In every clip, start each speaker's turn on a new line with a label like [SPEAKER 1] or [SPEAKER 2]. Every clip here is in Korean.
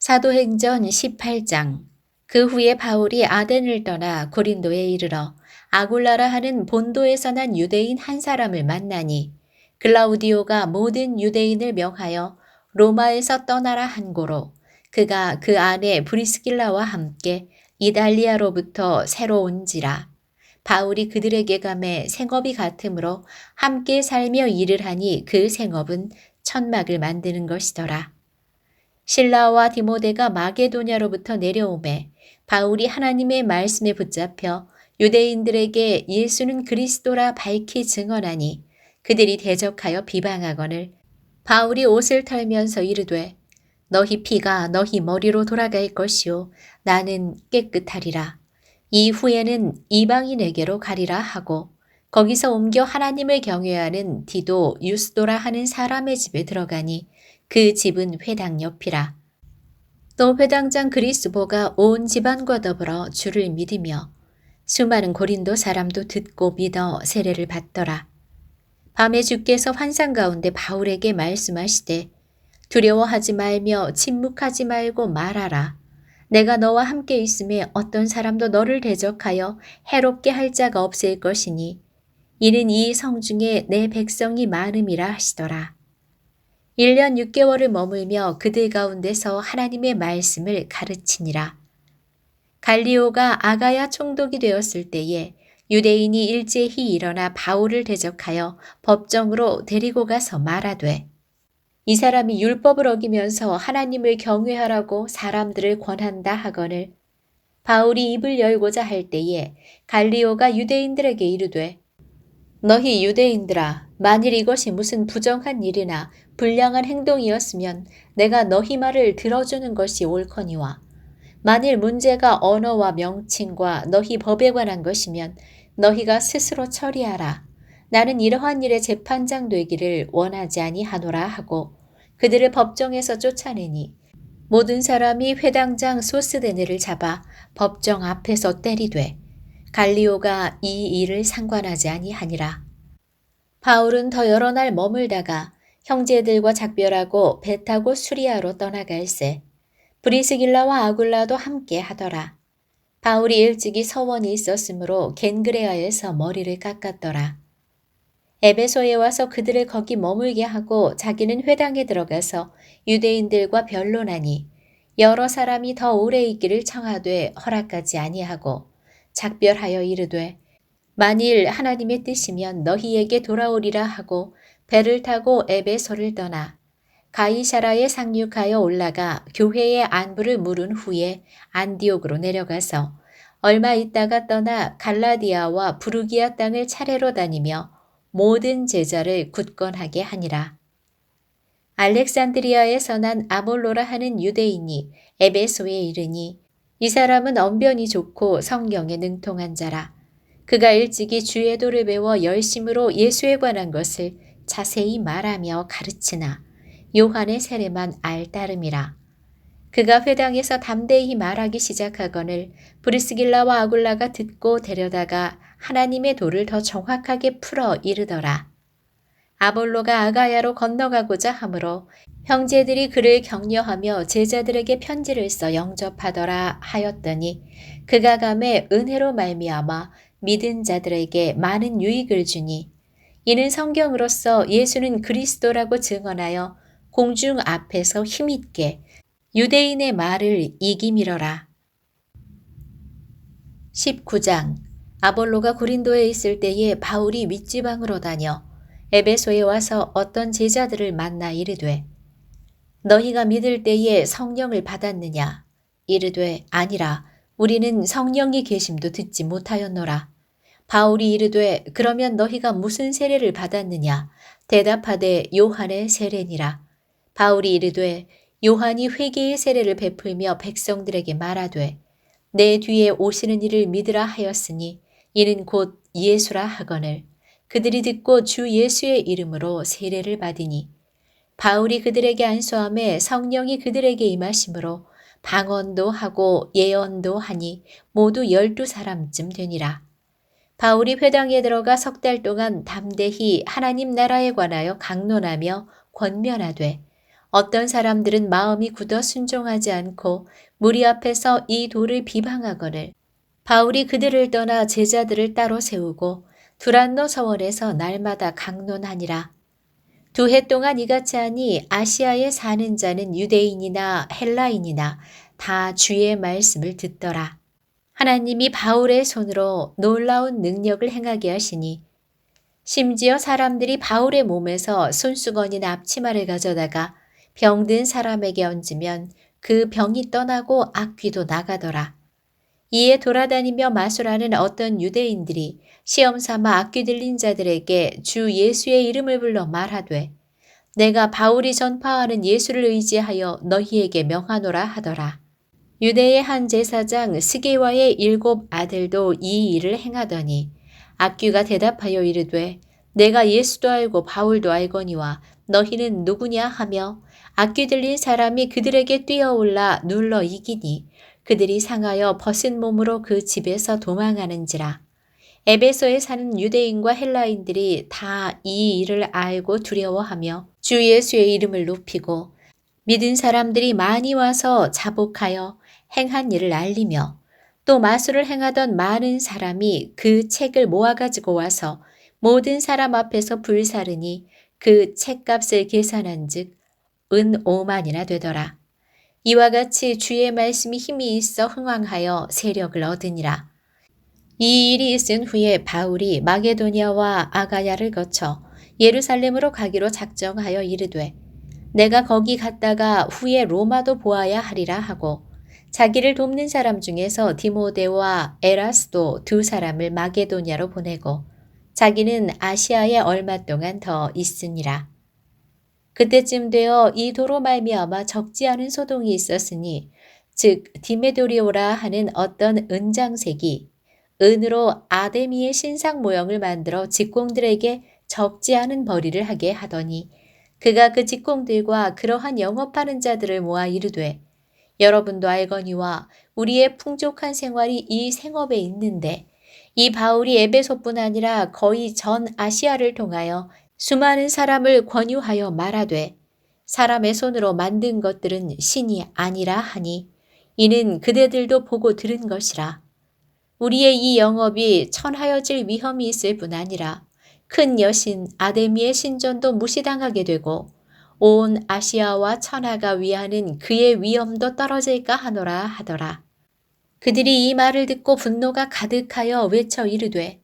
[SPEAKER 1] 사도행전 18장. 그 후에 바울이 아덴을 떠나 고린도에 이르러 아굴라라 하는 본도에서 난 유대인 한 사람을 만나니 글라우디오가 모든 유대인을 명하여 로마에서 떠나라 한 고로 그가 그 안에 브리스길라와 함께 이달리아로부터 새로 온지라. 바울이 그들에게 감해 생업이 같으므로 함께 살며 일을 하니 그 생업은 천막을 만드는 것이더라. 실라와 디모데가 마게도냐로부터 내려오매 바울이 하나님의 말씀에 붙잡혀 유대인들에게 예수는 그리스도라 밝히 증언하니 그들이 대적하여 비방하거늘 바울이 옷을 털면서 이르되 너희 피가 너희 머리로 돌아갈 것이요 나는 깨끗하리라. 이후에는 이방인에게로 가리라 하고 거기서 옮겨 하나님을 경외하는 디도 유스도라 하는 사람의 집에 들어가니 그 집은 회당 옆이라. 또 회당장 그리스보가 온 집안과 더불어 주를 믿으며 수많은 고린도 사람도 듣고 믿어 세례를 받더라. 밤에 주께서 환상 가운데 바울에게 말씀하시되 두려워하지 말며 침묵하지 말고 말하라. 내가 너와 함께 있음에 어떤 사람도 너를 대적하여 해롭게 할 자가 없을 것이니 이는 이 성중에 내 백성이 많음이라 하시더라. 1년 6개월을 머물며 그들 가운데서 하나님의 말씀을 가르치니라. 갈리오가 아가야 총독이 되었을 때에 유대인이 일제히 일어나 바울을 대적하여 법정으로 데리고 가서 말하되 이 사람이 율법을 어기면서 하나님을 경외하라고 사람들을 권한다 하거늘 바울이 입을 열고자 할 때에 갈리오가 유대인들에게 이르되 너희 유대인들아 만일 이것이 무슨 부정한 일이나 불량한 행동이었으면 내가 너희 말을 들어주는 것이 옳거니와 만일 문제가 언어와 명칭과 너희 법에 관한 것이면 너희가 스스로 처리하라. 나는 이러한 일에 재판장 되기를 원하지 아니하노라 하고 그들을 법정에서 쫓아내니 모든 사람이 회당장 소스데네를 잡아 법정 앞에서 때리되 갈리오가 이 일을 상관하지 아니하니라. 바울은 더 여러 날 머물다가 형제들과 작별하고 배 타고 수리아로 떠나갈새 브리스길라와 아굴라도 함께 하더라. 바울이 일찍이 서원이 있었으므로 겐그레아에서 머리를 깎았더라. 에베소에 와서 그들을 거기 머물게 하고 자기는 회당에 들어가서 유대인들과 변론하니 여러 사람이 더 오래 있기를 청하되 허락하지 아니하고 작별하여 이르되 만일 하나님의 뜻이면 너희에게 돌아오리라 하고 배를 타고 에베소를 떠나 가이사라에 상륙하여 올라가 교회의 안부를 물은 후에 안디옥으로 내려가서 얼마 있다가 떠나 갈라디아와 부르기아 땅을 차례로 다니며 모든 제자를 굳건하게 하니라. 알렉산드리아에서 난 아볼로라 하는 유대인이 에베소에 이르니 이 사람은 언변이 좋고 성경에 능통한 자라. 그가 일찍이 주의 도를 배워 열심으로 예수에 관한 것을 자세히 말하며 가르치나 요한의 세례만 알 따름이라. 그가 회당에서 담대히 말하기 시작하거늘 브리스길라와 아굴라가 듣고 데려다가 하나님의 도를 더 정확하게 풀어 이르더라. 아볼로가 아가야로 건너가고자 하므로 형제들이 그를 격려하며 제자들에게 편지를 써 영접하더라 하였더니 그가 감에 은혜로 말미암아 믿은 자들에게 많은 유익을 주니 이는 성경으로서 예수는 그리스도라고 증언하여 공중 앞에서 힘있게 유대인의 말을 이기미러라. 19장. 아볼로가 고린도에 있을 때에 바울이 윗지방으로 다녀 에베소에 와서 어떤 제자들을 만나 이르되 너희가 믿을 때에 성령을 받았느냐? 이르되 아니라 우리는 성령이 계심도 듣지 못하였노라. 바울이 이르되 그러면 너희가 무슨 세례를 받았느냐? 대답하되 요한의 세례니라. 바울이 이르되 요한이 회개의 세례를 베풀며 백성들에게 말하되 내 뒤에 오시는 이를 믿으라 하였으니 이는 곧 예수라 하거늘 그들이 듣고 주 예수의 이름으로 세례를 받으니 바울이 그들에게 안수함에 성령이 그들에게 임하심으로 방언도 하고 예언도 하니 모두 12사람쯤 되니라. 바울이 회당에 들어가 3달 동안 담대히 하나님 나라에 관하여 강론하며 권면하되 어떤 사람들은 마음이 굳어 순종하지 않고 무리 앞에서 이 돌을 비방하거늘 바울이 그들을 떠나 제자들을 따로 세우고 두란노 서원에서 날마다 강론하니라. 2해 동안 이같이 하니 아시아에 사는 자는 유대인이나 헬라인이나 다 주의 말씀을 듣더라. 하나님이 바울의 손으로 놀라운 능력을 행하게 하시니 심지어 사람들이 바울의 몸에서 손수건이나 앞치마를 가져다가 병든 사람에게 얹으면 그 병이 떠나고 악귀도 나가더라. 이에 돌아다니며 마술하는 어떤 유대인들이 시험삼아 악귀 들린 자들에게 주 예수의 이름을 불러 말하되 내가 바울이 전파하는 예수를 의지하여 너희에게 명하노라 하더라. 유대의 한 제사장 스게와의 7 아들도 이 일을 행하더니 악귀가 대답하여 이르되 내가 예수도 알고 바울도 알거니와 너희는 누구냐 하며 악귀 들린 사람이 그들에게 뛰어올라 눌러 이기니 그들이 상하여 벗은 몸으로 그 집에서 도망하는지라. 에베소에 사는 유대인과 헬라인들이 다 이 일을 알고 두려워하며 주 예수의 이름을 높이고 믿은 사람들이 많이 와서 자복하여 행한 일을 알리며 또 마술을 행하던 많은 사람이 그 책을 모아가지고 와서 모든 사람 앞에서 불사르니 그 책값을 계산한 즉 은 5만이나 되더라. 이와 같이 주의 말씀이 힘이 있어 흥왕하여 세력을 얻으니라. 이 일이 있은 후에 바울이 마게도냐와 아가야를 거쳐 예루살렘으로 가기로 작정하여 이르되 내가 거기 갔다가 후에 로마도 보아야 하리라 하고 자기를 돕는 사람 중에서 디모데와 에라스도 2 사람을 마게도냐로 보내고 자기는 아시아에 얼마 동안 더 있으니라. 그때쯤 되어 이 도로 말미암아 적지 않은 소동이 있었으니 즉 디메도리오라 하는 어떤 은장색이 은으로 아데미의 신상 모형을 만들어 직공들에게 적지 않은 벌이를 하게 하더니 그가 그 직공들과 그러한 영업하는 자들을 모아 이르되 여러분도 알거니와 우리의 풍족한 생활이 이 생업에 있는데 이 바울이 에베소뿐 아니라 거의 전 아시아를 통하여 수많은 사람을 권유하여 말하되 사람의 손으로 만든 것들은 신이 아니라 하니 이는 그대들도 보고 들은 것이라. 우리의 이 영업이 천하여질 위험이 있을 뿐 아니라 큰 여신 아데미의 신전도 무시당하게 되고 온 아시아와 천하가 위하는 그의 위엄도 떨어질까 하노라 하더라. 그들이 이 말을 듣고 분노가 가득하여 외쳐 이르되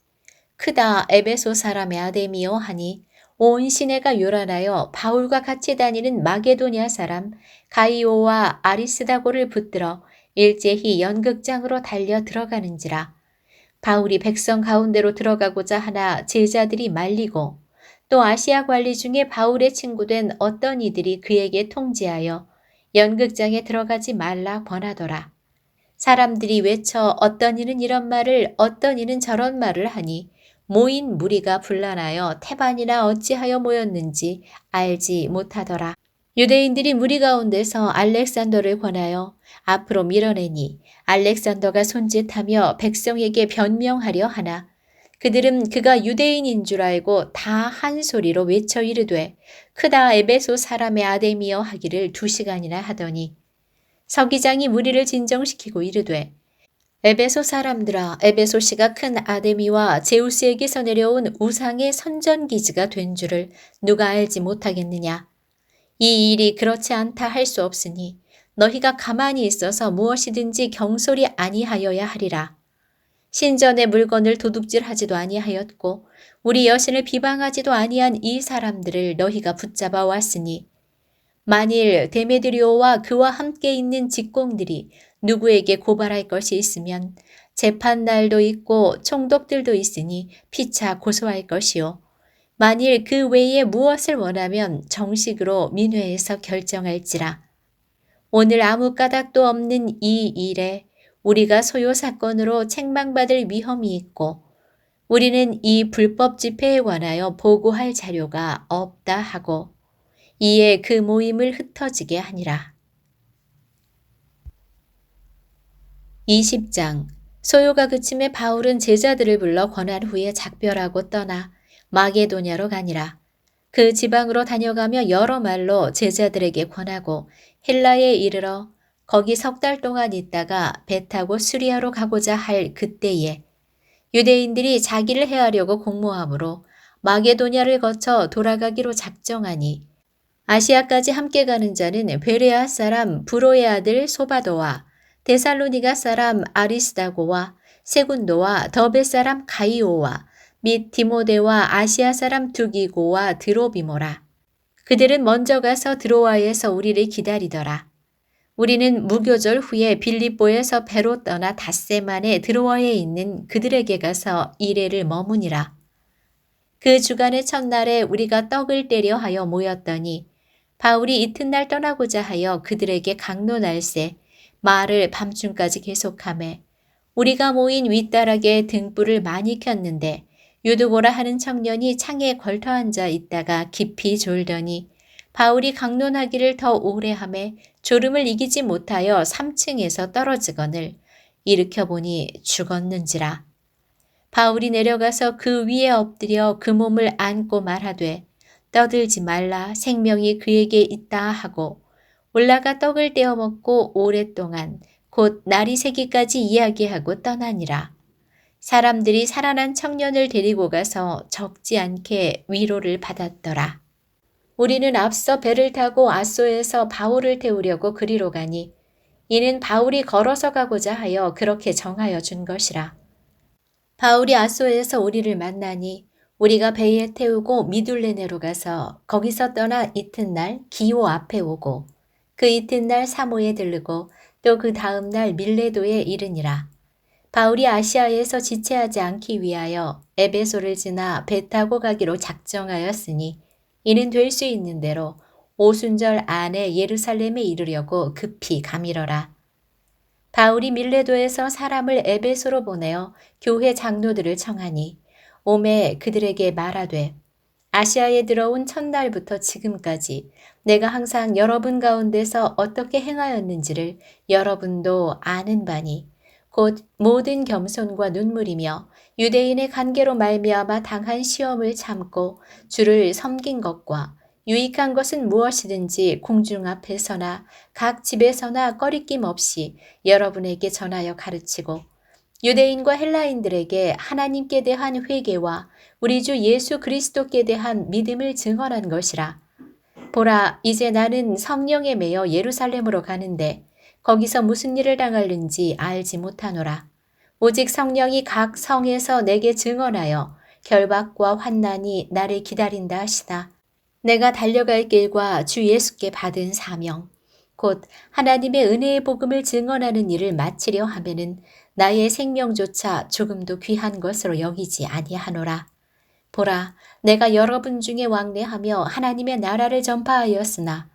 [SPEAKER 1] 크다 에베소 사람의 아데미오 하니 온 시내가 요란하여 바울과 같이 다니는 마게도냐 사람 가이오와 아리스다고를 붙들어 일제히 연극장으로 달려 들어가는지라. 바울이 백성 가운데로 들어가고자 하나 제자들이 말리고 또 아시아 관리 중에 바울의 친구된 어떤 이들이 그에게 통지하여 연극장에 들어가지 말라 권하더라. 사람들이 외쳐 어떤 이는 이런 말을 어떤 이는 저런 말을 하니 모인 무리가 분란하여 태반이나 어찌하여 모였는지 알지 못하더라. 유대인들이 무리 가운데서 알렉산더를 권하여 앞으로 밀어내니 알렉산더가 손짓하며 백성에게 변명하려 하나 그들은 그가 유대인인 줄 알고 다 한 소리로 외쳐 이르되 크다 에베소 사람의 아데미여 하기를 2시간이나 하더니 서기장이 무리를 진정시키고 이르되 에베소 사람들아 에베소시가 큰 아데미와 제우스에게서 내려온 우상의 선전기지가 된 줄을 누가 알지 못하겠느냐. 이 일이 그렇지 않다 할 수 없으니 너희가 가만히 있어서 무엇이든지 경솔이 아니하여야 하리라. 신전의 물건을 도둑질하지도 아니하였고 우리 여신을 비방하지도 아니한 이 사람들을 너희가 붙잡아 왔으니 만일 데메드리오와 그와 함께 있는 직공들이 누구에게 고발할 것이 있으면 재판날도 있고 총독들도 있으니 피차 고소할 것이요. 만일 그 외에 무엇을 원하면 정식으로 민회에서 결정할지라. 오늘 아무 까닭도 없는 이 일에 우리가 소요 사건으로 책망받을 위험이 있고 우리는 이 불법 집회에 관하여 보고할 자료가 없다 하고 이에 그 모임을 흩어지게 하니라. 20장 소요가 그침에 바울은 제자들을 불러 권한 후에 작별하고 떠나 마게도냐로 가니라. 그 지방으로 다녀가며 여러 말로 제자들에게 권하고 헬라에 이르러 거기 석 달 동안 있다가 배 타고 수리아로 가고자 할 그때에 유대인들이 자기를 해하려고 공모하므로 마게도냐를 거쳐 돌아가기로 작정하니 아시아까지 함께 가는 자는 베레아 사람 브로의 아들 소바도와 데살로니가 사람 아리스다고와 세군도와 더베 사람 가이오와 및 디모데와 아시아 사람 두기고와 드로비모라. 그들은 먼저 가서 드로아에서 우리를 기다리더라. 우리는 무교절 후에 빌립보에서 배로 떠나 닷새만에 드로아에 있는 그들에게 가서 이레를 머무니라. 그 주간의 첫날에 우리가 떡을 떼려 하여 모였더니 바울이 이튿날 떠나고자 하여 그들에게 강론할세 말을 밤중까지 계속하매 우리가 모인 윗다락에 등불을 많이 켰는데 유두보라 하는 청년이 창에 걸터 앉아 있다가 깊이 졸더니 바울이 강론하기를 더 오래 하매 졸음을 이기지 못하여 3층에서 떨어지거늘 일으켜보니 죽었는지라. 바울이 내려가서 그 위에 엎드려 그 몸을 안고 말하되 떠들지 말라 생명이 그에게 있다 하고 올라가 떡을 떼어 먹고 오랫동안 곧 날이 새기까지 이야기하고 떠나니라. 사람들이 살아난 청년을 데리고 가서 적지 않게 위로를 받았더라. 우리는 앞서 배를 타고 아소에서 바울을 태우려고 그리로 가니 이는 바울이 걸어서 가고자 하여 그렇게 정하여 준 것이라. 바울이 아소에서 우리를 만나니 우리가 배에 태우고 미둘레네로 가서 거기서 떠나 이튿날 기오 앞에 오고 그 이튿날 사모에 들르고 또 그 다음날 밀레도에 이르니라. 바울이 아시아에서 지체하지 않기 위하여 에베소를 지나 배 타고 가기로 작정하였으니 이는 될 수 있는 대로 오순절 안에 예루살렘에 이르려고 급히 가미러라. 바울이 밀레도에서 사람을 에베소로 보내어 교회 장로들을 청하니 오매 그들에게 말하되 아시아에 들어온 첫날부터 지금까지 내가 항상 여러분 가운데서 어떻게 행하였는지를 여러분도 아는 바니 곧 모든 겸손과 눈물이며 유대인의 관계로 말미암아 당한 시험을 참고 주를 섬긴 것과 유익한 것은 무엇이든지 공중 앞에서나 각 집에서나 꺼리낌 없이 여러분에게 전하여 가르치고 유대인과 헬라인들에게 하나님께 대한 회개와 우리 주 예수 그리스도께 대한 믿음을 증언한 것이라. 보라, 이제 나는 성령에 매여 예루살렘으로 가는데 거기서 무슨 일을 당할는지 알지 못하노라. 오직 성령이 각 성에서 내게 증언하여 결박과 환난이 나를 기다린다 하시나 내가 달려갈 길과 주 예수께 받은 사명 곧 하나님의 은혜의 복음을 증언하는 일을 마치려 하면은 나의 생명조차 조금도 귀한 것으로 여기지 아니하노라. 보라, 내가 여러분 중에 왕래하며 하나님의 나라를 전파하였으나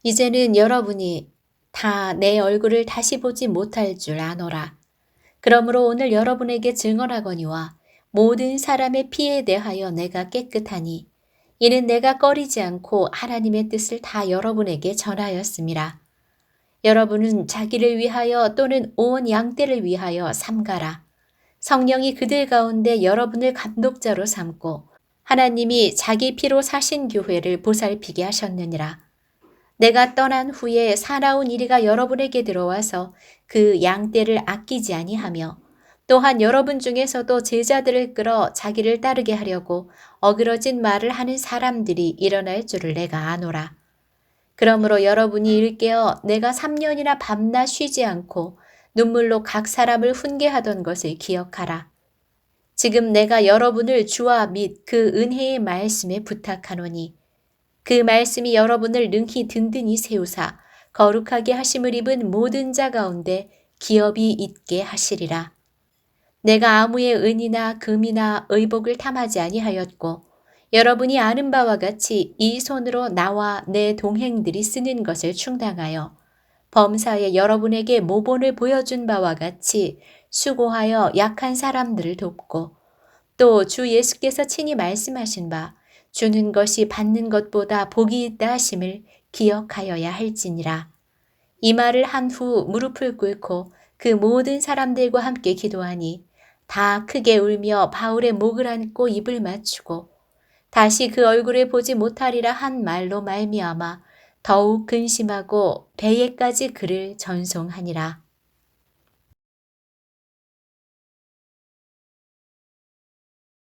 [SPEAKER 1] 이제는 여러분이 다 내 얼굴을 다시 보지 못할 줄 아노라. 그러므로 오늘 여러분에게 증언하거니와 모든 사람의 피에 대하여 내가 깨끗하니 이는 내가 꺼리지 않고 하나님의 뜻을 다 여러분에게 전하였음이라. 여러분은 자기를 위하여 또는 온 양떼를 위하여 삼가라. 성령이 그들 가운데 여러분을 감독자로 삼고 하나님이 자기 피로 사신 교회를 보살피게 하셨느니라. 내가 떠난 후에 사나운 이리가 여러분에게 들어와서 그 양떼를 아끼지 아니하며 또한 여러분 중에서도 제자들을 끌어 자기를 따르게 하려고 어그러진 말을 하는 사람들이 일어날 줄을 내가 아노라. 그러므로 여러분이 일깨어 내가 3년이나 밤낮 쉬지 않고 눈물로 각 사람을 훈계하던 것을 기억하라. 지금 내가 여러분을 주와 및 그 은혜의 말씀에 부탁하노니 그 말씀이 여러분을 능히 든든히 세우사 거룩하게 하심을 입은 모든 자 가운데 기업이 있게 하시리라. 내가 아무의 은이나 금이나 의복을 탐하지 아니하였고 여러분이 아는 바와 같이 이 손으로 나와 내 동행들이 쓰는 것을 충당하여 범사에 여러분에게 모본을 보여준 바와 같이 수고하여 약한 사람들을 돕고 또 주 예수께서 친히 말씀하신 바 주는 것이 받는 것보다 복이 있다 하심을 기억하여야 할지니라. 이 말을 한 후 무릎을 꿇고 그 모든 사람들과 함께 기도하니 다 크게 울며 바울의 목을 안고 입을 맞추고 다시 그 얼굴을 보지 못하리라 한 말로 말미암아 더욱 근심하고 배에까지 그를 전송하니라.